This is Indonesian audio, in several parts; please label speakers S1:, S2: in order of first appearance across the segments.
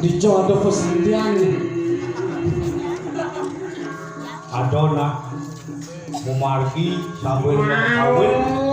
S1: Dijodoh pesentian Adona memargi sambil kawin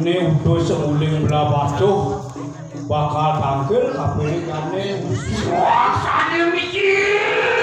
S1: ini udah semuling belabacuh bakal tampil kapilikannya suasanya mikir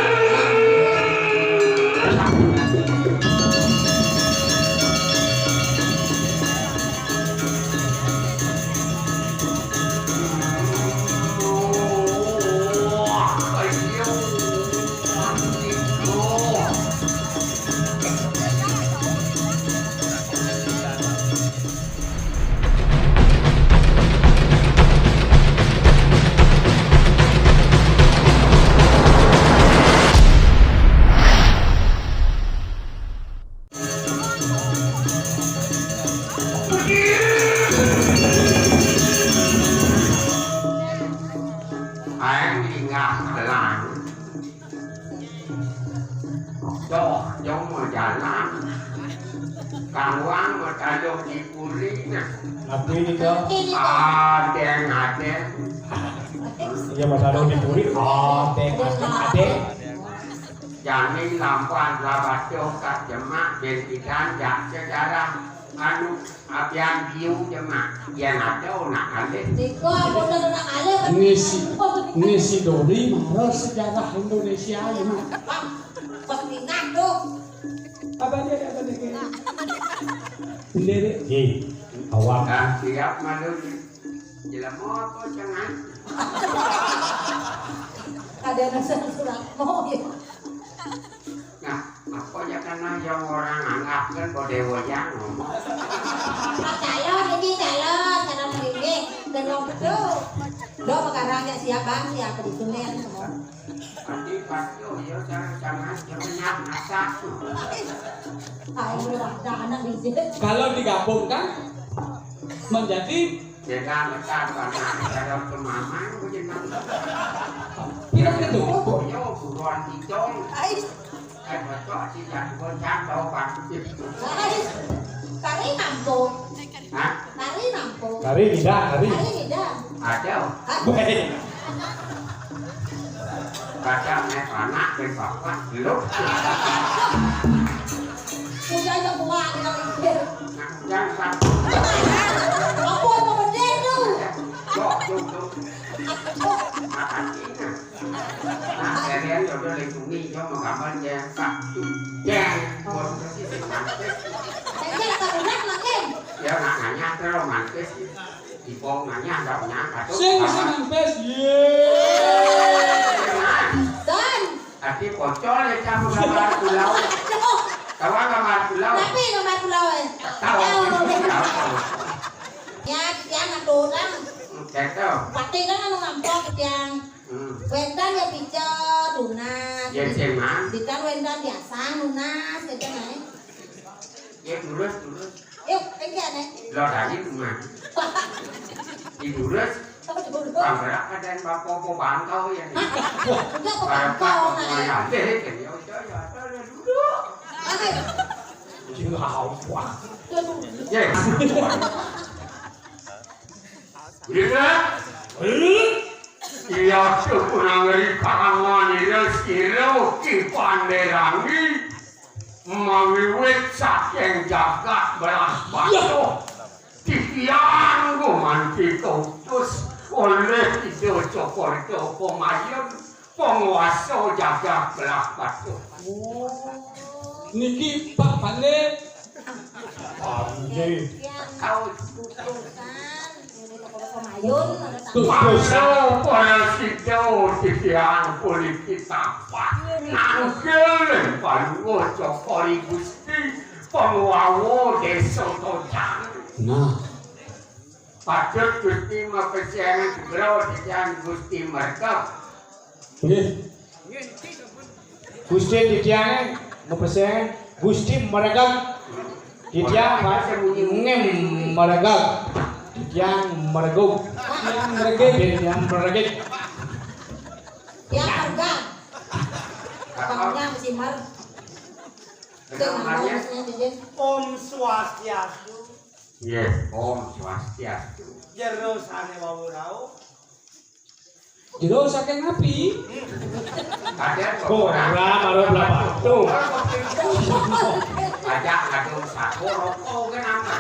S1: ya masalah dipuri adek
S2: jadi lampuan labaco kat jemaah dan tidak sejarah anu apian biu jemaah yang ada nak alih
S1: ngisi dori marah sejarah Indonesia ya mah
S3: pengingat tuh
S1: apa dia ini awak
S2: siap malu jelas apa jangan
S3: ada rasa surat mau ya.
S2: Nah, apa ya karena yang orang anggap kan bodewa yang ngomong.
S3: Calon ini calon begini dan lo betul. Lo sekarangnya siapa siapa di sini semua.
S2: Pasti pasti ya jangan banyak masak.
S3: Ayo ada anak di sini.
S1: kalau digabungkan menjadi
S2: Jangan lekat karena kalau ke mama bagaimana?
S1: kira-kira tuh
S2: Yo buruan hijau. Betul tidak bocah tahu pak.
S3: Kali mampu.
S2: Hah?
S3: Kali mampu.
S1: hari tidak
S2: Ada.
S1: baik
S2: Baca naik anak dan bapak belum.
S3: Udah yang buat kita pikir.
S2: Jangan sampai.
S3: Apa yang berbeda tuh?
S2: Makan ini. Nah, kalian udah lindungi cho mà cảm ơn nha. Chàng buồn cái gì mantes.
S3: Saya tak benar lagi.
S2: Ya nanya terus mantes. Di pom nanya dong cả
S1: sing mantes ye
S3: Dan.
S2: Tapi bocor ya kamu gambar pulau. Kawan gambar pulau.
S3: Tapi gambar pulau
S2: Tahu.
S3: Ya, dia nak dorang.
S2: Betul.
S3: Pasti kan anu ngampok yang Wendan ya pijo lunas.
S2: Ya cema.
S3: Dikan wendan biasa lunas gitu nih.
S2: Ya lurus.
S3: Yuk, enggak nih.
S2: Lo dari rumah. Lurus. Kamera ada yang bapak bangkau ya.
S3: Enggak kok
S2: Para
S3: bangkau
S2: pak
S3: nih.
S2: ya deh kan ya duduk.
S1: Jauh wah.
S2: Ya. Lihat. Iya tuh ngeri karangan itu siro ki panderangi mawiwit saking jagat belas batu tikian gumanti kautus oleh itu cokor itu pemayun penguasa jagat belas batu.
S1: Niki Pak Pande. Pande.
S2: Kau
S3: Mayun
S2: Pasal politiko tikian politik apa? Nangkel palu cokori gusti penguawo desa Tojang.
S1: Nah,
S2: Patut gusti mapesian segera tikian gusti merkap.
S1: nggih. Gusti titian mepesen Gusti meregak. Titian ngem meregak. Titian mereguk. Titian meregek. Titian meregek.
S3: yang harga. Bangnya mesti mar.
S2: Namanya
S4: Om Swastiastu,
S2: yes, Om Swastiastu.
S4: jero sane wawurau.
S1: Jero saking api.
S2: Ada
S1: Ora karo blabatu.
S2: Ajak ngadu satu rokok kenapa?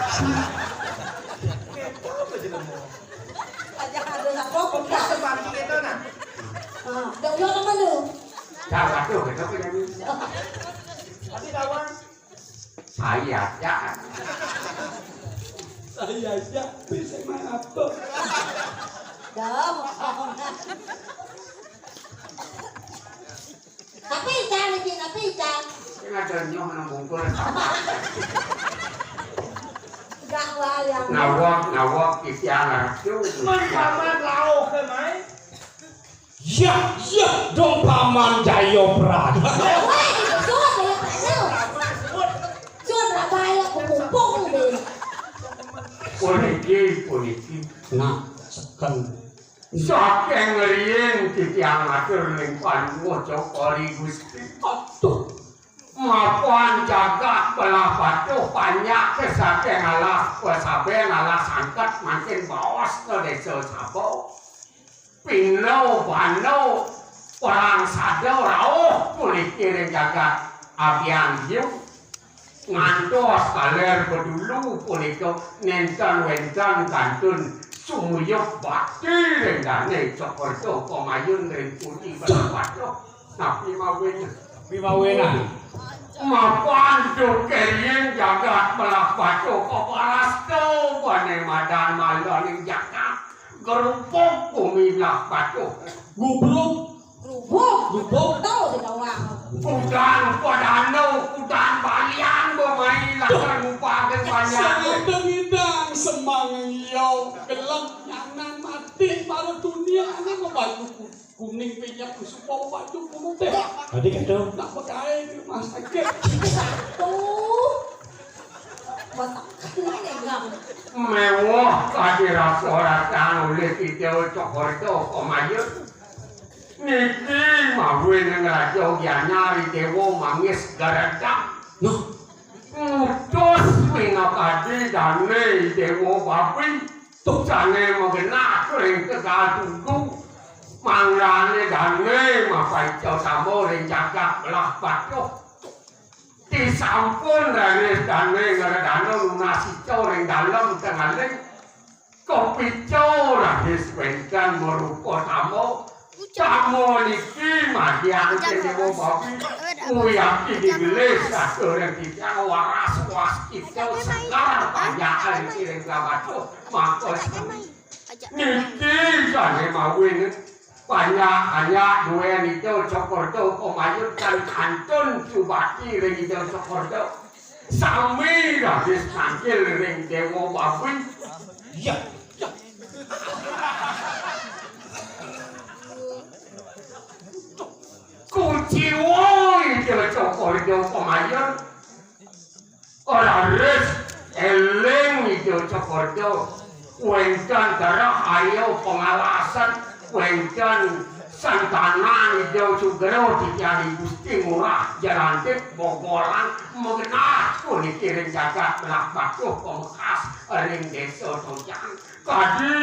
S4: Keto apa jenengmu?
S3: Aja ada satu
S4: Om Swastiastu keto nah.
S3: Dong yo nama lu.
S2: Jangan tuh, kita punya
S4: Tapi kawan,
S2: saya ya.
S1: Saya aja bisa main apa?
S3: Dong. Tapi jangan lagi tapi jangan.
S2: Ini ada nyoh nembungkul.
S3: Gak wayang.
S2: Nawak istialah itu.
S4: paman lau ke mai.
S1: Ya, dong Paman Jaya Prada.
S3: Wah, suat ya Pak. Suat rabaya kumpung deh.
S2: Politik.
S1: Nah, sekan.
S2: Saking ngeriin titiang atur lingkuan cokori gusti.
S1: Aduh,
S2: Mapuan jagat belah batu banyak kesaking alas kesaben alas angkat makin bawas ke desa Sabo. Pinau banau orang sadar rauh politik yang jagat abian hiu ngantos kaler bedulu politik nenten wentan kantun sumuyuk bakti rendane cokor to pemayun ren putih belah tapi mawin
S1: Bimawena.
S2: mapan do kerien jagat belah batu kepalas to bane madan malan jagat gerupuk bumi belah batu
S1: Gubruk.
S3: Rubuk tahu tidak wang.
S2: Udan padano udan balian bermain lakan mupakan banyak
S1: Sedang-sedang semangang yo gelap nyanan mati para dunia ini ngebaju kuning minyak supaya baju kumu teh. Tadi kata tak pakai di rumah sakit.
S3: Tuh. Masak ini enggak.
S2: mewah kadirat soratan oleh kita cokor itu pemayun niki mawin ngerajo nyari dewo mangis garadak
S1: Nah,
S2: mutus minakadi dane dewo babi tuksane mengena kering tegal tunggu mangrane dane mapai jauh sambo ring jagat belah batu disampun dari dane ngeredano lunasi jauh ring dalam tengah ring kopi jauh lagi sebentar merupakan tamu Kamu niki madiang dewo babi Uyaki digelis satu yang kita waras was kita segar panjang kiring kabatu makos niki jane mawin banyak hanya dua itu cokor tu pemayut dan kantun subati ring itu cokor tu sami habis tangkil ring dewo babi
S1: ya.
S2: hidup pemayon orang res eling hidup cokodo wengkan darah ayo pengawasan wengkan santana hidup sugero dicari gusti murah jalantik bogolan mengenal punikirin jagat melakukan pembekas ring desa tojang kadi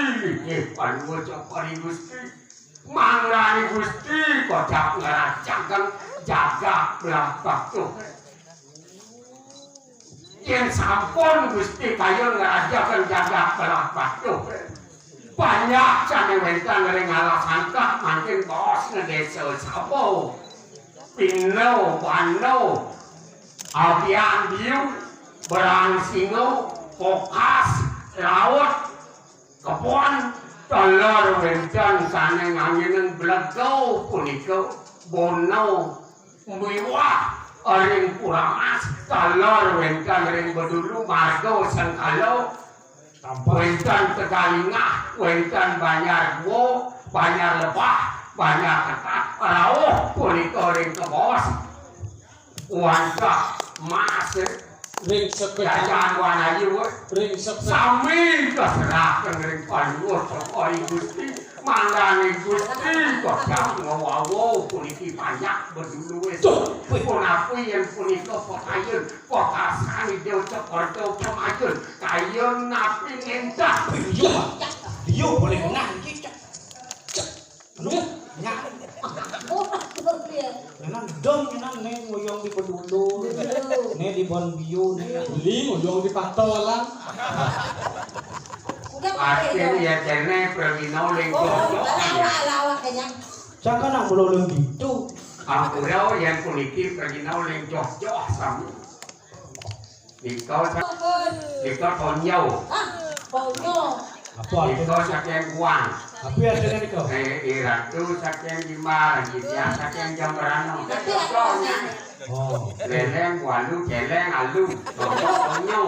S2: panwo cokori gusti mangrani gusti kocak ngeracakan jaga melakukan yang sampun gusti kayu ngerajakan jaga melakukan banyak sana wentan ring alasangka makin bos ngedesa sapo pino wano abian biu berang singo fokas laut kebon telur wentan sana nganginin belegau puniko bono miwah ring kuramas telur wentan ring bedulu margo sengkalo wentan tegalingah wentan banyak wo banyak lebah banyak ketat rauh puniko ring kebos wanta mas
S1: ring sepeda
S2: jajan wana jiwa
S1: ring sepeda
S2: sami keserahkan ring panwo cokori gusti manggani gusti kocak ngawawo puniki banyak berdulu wes punapui yang puniko pokayun pokasan hidau cokorto pemayon kayun napi ngentah
S4: Dia boleh menang kita. Nang dom nang neng moyong di pedulu. Ne di bon biu ne.
S1: li ngoyong di patolan
S2: akhir ya kene perwino lengko
S4: Saka nang bolong gitu.
S2: aku rau yang puniki perwino lengko joh sami Dikau tonyau
S4: Apa
S2: Dikau sakeng kuang
S4: Apa yang ada ni kau?
S2: Iratu sakeng dimar Gitian sakeng jambrano
S4: Oh,
S2: Leleng walu keleng alu Tonyau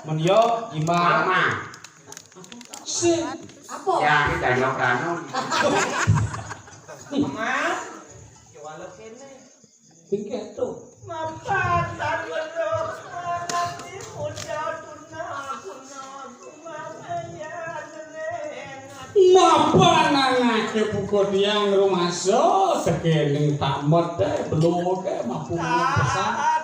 S4: menyo ima.
S2: Mama
S1: sing
S2: Ya kita jambrano
S4: Mama. Kewalo kene.
S1: tingkat tu
S4: Mapa tan wedok nanti muda tuna
S1: Mapa nangake buku tiang rumah so sekeling tamat belum mampu pesan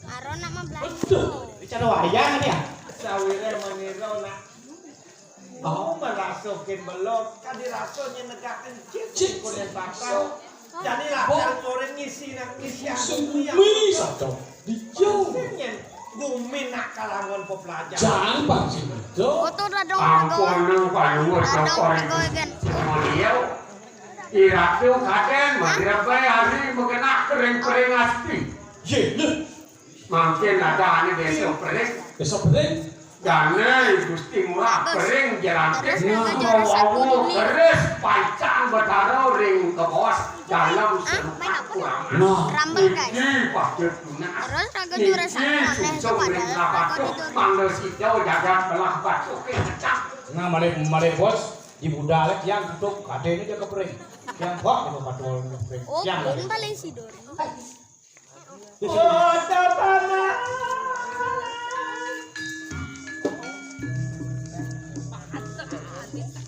S5: Aron nak membelanja.
S4: Bicara wayang ni ya. Sawire mengira nak. Mau merasukin belok, kan dirasunya negakin cip kuliah bakal. Jadi lah orang ngisi nak ngisi
S1: semi satu dijauh
S4: Gumin nak kalangan pepelajar.
S1: jangan pasti itu
S5: Foto radong
S2: Ampun nang palu cokor Muliau Iratu kaden Madrabai hari mengenak kering-kering asti
S1: ye ye
S2: Mungkin ada ane besok kering
S1: besok bering
S2: Jangan gusti murah kering jelantik Wawu keris pancang bertaruh ring ke bos Dalam sempat kurang
S5: Rambel guys.
S2: Niki pacut lunas
S5: Terus raga juara sama
S2: Niki
S5: nah itu
S2: sucung ring
S5: padahal
S2: lapatu Mangga sijau jagat belah batu kecak
S4: Nah male bos ibu dalek yang tutup kadene dia kepering. Yang kok itu patul kepering.
S5: Oh,
S4: Yang
S5: belum paling sidor.
S4: oh tabana.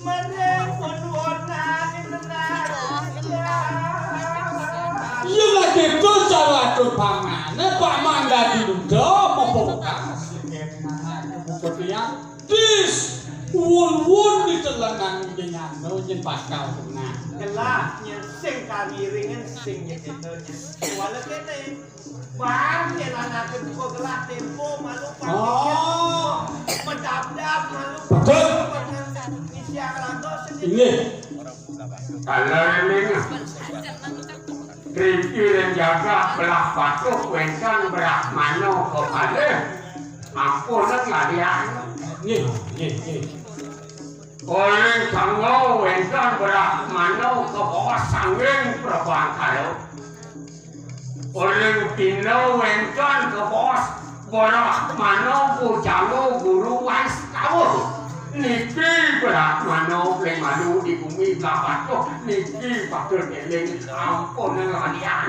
S4: Meneng warna
S1: iya lagi itu cara tu pamane paman dari dudo membukas buku tiang dis wun di celengan dengan nujin pascal kena
S4: gelapnya sing kawiringan sing nyedetonya. Wala kene. Bang, anak kedua gelap tempo malu
S1: oh
S4: medap-dap malu.
S1: betul
S4: Isi akalando sendiri.
S1: ini
S2: Kalau ini Riki dan jaga belah batu Wenkan belah mano kepada Ampun lah dia
S1: ini
S2: Oleh tanggo Wenkan belah mano ke bawah sanging perbang kalau Orang dino wengkon ke bos borak mano pujamu guru wais kamu niki berak mano pleng madu di bumi lapat tuh niki pakai geleng ampun ngalian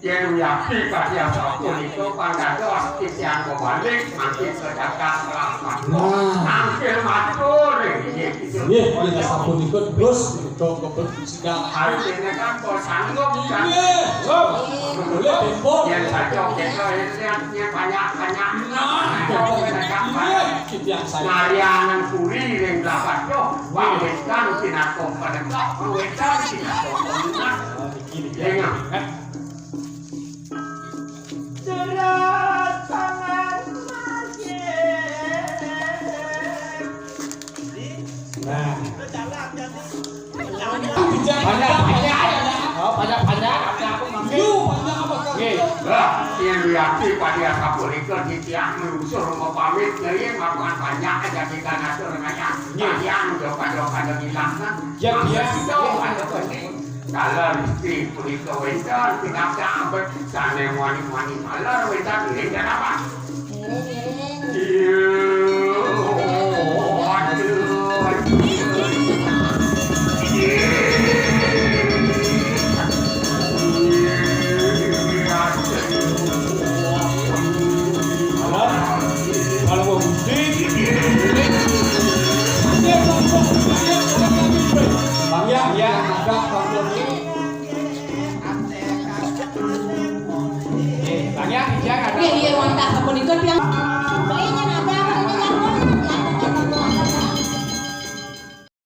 S2: yang yakin kasih satu itu pada dos yang kembali makin sedekah melakukan hampir matur gitu.
S1: Kita sabun ikut bos itu kebersihan.
S2: Hari ini kan kau sanggup kan?
S1: Boleh tembok.
S2: Yang satu kita yang banyak.
S1: Yang saya.
S2: Marianan puri yang dapat yo, wawetan tidak kau pada kau, wawetan tidak kau menang. Dengar.
S4: Jerat tangan masih.
S1: Nah,
S4: Jalan jadi.
S1: banyak. Yuk, banyak apa kan?
S2: Yang lihat pada kapoliker di tiang melusur mau pamit dari makan banyak aja kita ngatur kayak yang pada hilangkan. Ya dia itu ada penting. Kalau istri poliker wentar tidak sampai sana wani malar wentar ini apa?
S3: Miring.
S2: Iya.